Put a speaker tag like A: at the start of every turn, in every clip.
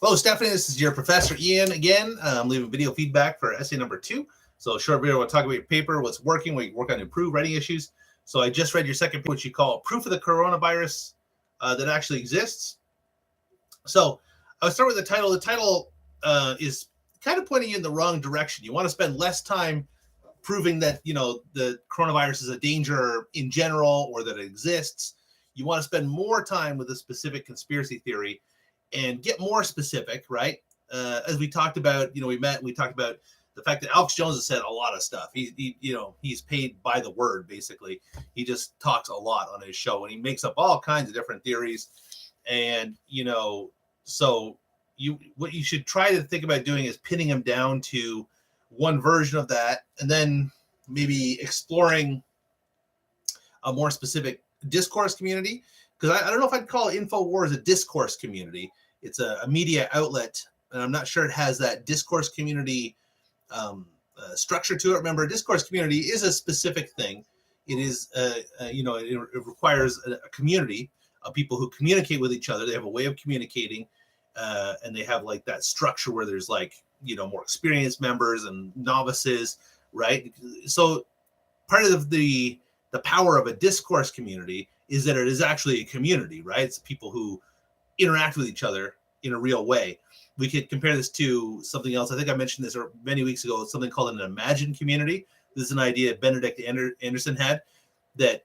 A: Hello, Stephanie. This is your Professor Ian again. I'm leaving video feedback for essay number 2. So short video, we'll talk about your paper, what's working, what you work on improved writing issues. So I just read your second paper, which you call Proof of the Coronavirus that actually exists. So I'll start with the title. The title is kind of pointing you in the wrong direction. You want to spend less time proving that, the coronavirus is a danger in general or that it exists. You want to spend more time with a specific conspiracy theory and get more specific, right? As we talked about, we talked about the fact that Alex Jones has said a lot of stuff. He's paid by the word, basically. He just talks a lot on his show, and he makes up all kinds of different theories. And, so what you should try to think about doing is pinning him down to one version of that, and then maybe exploring a more specific discourse community. Because I don't know if I'd call InfoWars a discourse community. It's a media outlet, and I'm not sure it has that discourse community structure to it. Remember, a discourse community is a specific thing. It is, it requires a community of people who communicate with each other. They have a way of communicating, and they have like that structure where there's more experienced members and novices, right? So part of the power of a discourse community is that it is actually a community, right? It's people who interact with each other in a real way. We could compare this to something else. I think I mentioned this many weeks ago. It's something called an imagined community. This is an idea Benedict Anderson had, that,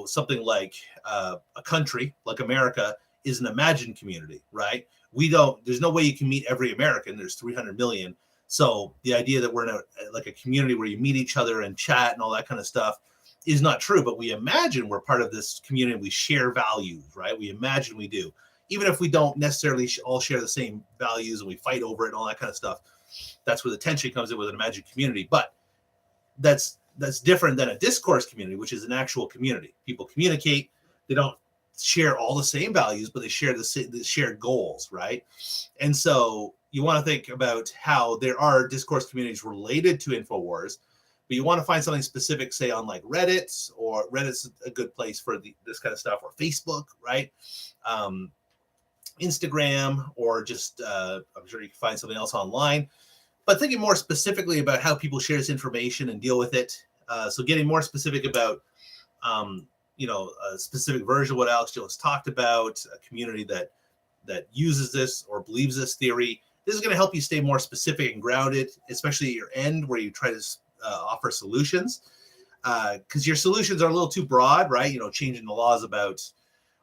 A: something like a country like America is an imagined community, right? There's no way you can meet every American. There's 300 million. So the idea that we're in a community where you meet each other and chat and all that kind of stuff is not true, but we imagine we're part of this community. We share values, right? We imagine we do, even if we don't necessarily all share the same values and we fight over it and all that kind of stuff. That's where the tension comes in with an imagined community. But that's different than a discourse community, which is an actual community. People communicate. They don't share all the same values, but they share the shared goals, right? And so you want to think about how there are discourse communities related to InfoWars, but you want to find something specific, say on like Reddit, or Reddit's a good place for this kind of stuff, or Facebook, right? Instagram, or just I'm sure you can find something else online. But thinking more specifically about how people share this information and deal with it. So getting more specific about, a specific version of what Alex Jones talked about, a community that uses this or believes this theory. This is going to help you stay more specific and grounded, especially at your end where you try to offer solutions, because your solutions are a little too broad, right? Changing the laws about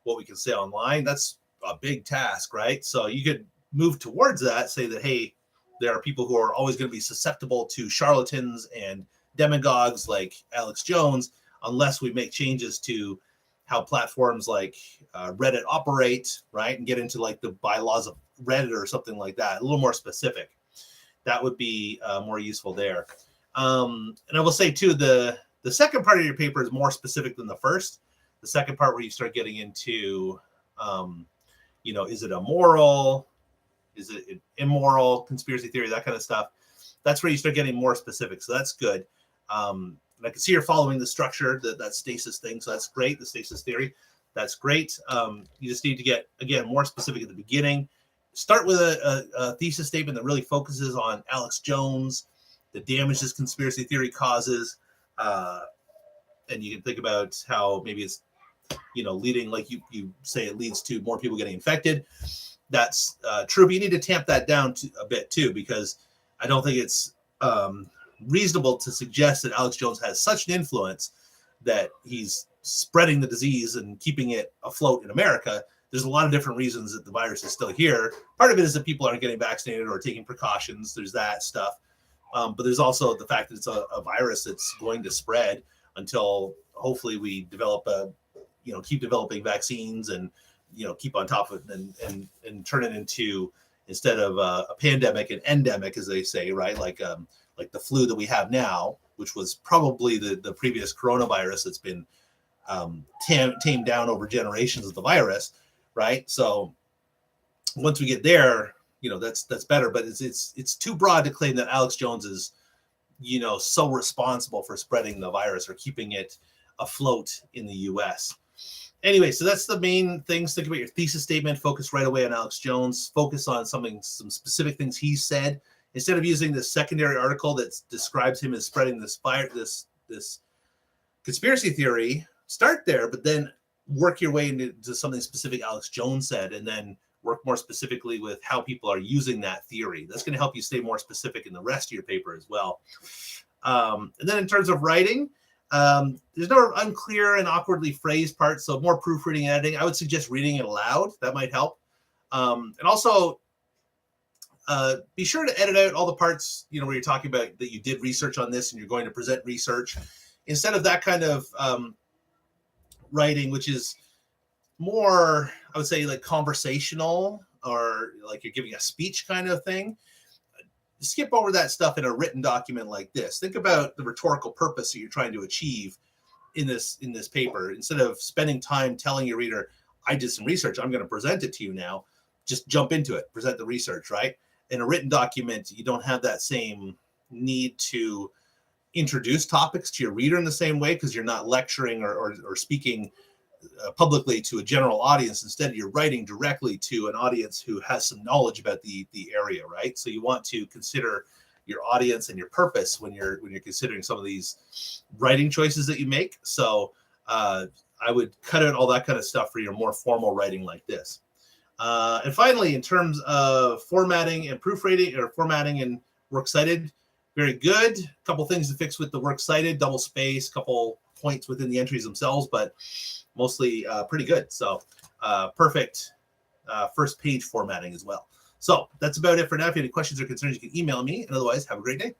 A: what we can say online, that's a big task, right? So you could move towards that, say that, hey, there are people who are always going to be susceptible to charlatans and demagogues like Alex Jones, unless we make changes to how platforms like Reddit operate, right? And get into like the bylaws of Reddit or something like that, a little more specific. That would be more useful there. And I will say too, the second part of your paper is more specific than the first. The second part where you start getting into, is it immoral? Is it immoral, conspiracy theory, that kind of stuff? That's where you start getting more specific. So that's good. And I can see you're following the structure, that stasis thing. So that's great. The stasis theory, that's great. You just need to get, again, more specific at the beginning. Start with a thesis statement that really focuses on Alex Jones, the damage this conspiracy theory causes. And you can think about how maybe it's, leading, like you say, it leads to more people getting infected. That's true, but you need to tamp that down a bit too, because I don't think it's reasonable to suggest that Alex Jones has such an influence that he's spreading the disease and keeping it afloat in America. There's a lot of different reasons that the virus is still here. Part of it is that people aren't getting vaccinated or taking precautions. There's that stuff. But there's also the fact that it's a virus that's going to spread until hopefully we develop keep developing vaccines and, keep on top of it and turn it into, instead of a pandemic, an endemic, as they say, right? Like the flu that we have now, which was probably the previous coronavirus that's been tamed down over generations of the virus, right? So once we get there, that's better. But it's too broad to claim that Alex Jones is, so responsible for spreading the virus or keeping it afloat in the U.S. Anyway, so that's the main things. Think about your thesis statement. Focus right away on Alex Jones. Focus on some specific things he said, instead of using this secondary article that describes him as spreading this conspiracy theory. Start there, but then work your way into something specific Alex Jones said, and then work more specifically with how people are using that theory. That's going to help you stay more specific in the rest of your paper as well. And then in terms of writing, there's no unclear and awkwardly phrased parts, so more proofreading and editing. I would suggest reading it aloud. That might help. And also, be sure to edit out all the parts, where you're talking about that you did research on this and you're going to present research, instead of that kind of writing, which is more, I would say, like conversational, or like you're giving a speech kind of thing. Skip over that stuff in a written document like this. Think about the rhetorical purpose that you're trying to achieve in this paper. Instead of spending time telling your reader, I did some research, I'm going to present it to you now, just jump into it, present the research, right? In a written document, you don't have that same need to introduce topics to your reader in the same way, because you're not lecturing or speaking publicly to a general audience. Instead, you're writing directly to an audience who has some knowledge about the area, right? So you want to consider your audience and your purpose when you're considering some of these writing choices that you make. So I would cut out all that kind of stuff for your more formal writing like this. And finally, in terms of formatting and proofreading, or formatting and works cited, very good. A couple things to fix with the works cited: double space, couple points within the entries themselves, but mostly pretty good. So perfect first page formatting as well. So that's about it for now. If you have any questions or concerns, you can email me. And otherwise, have a great day.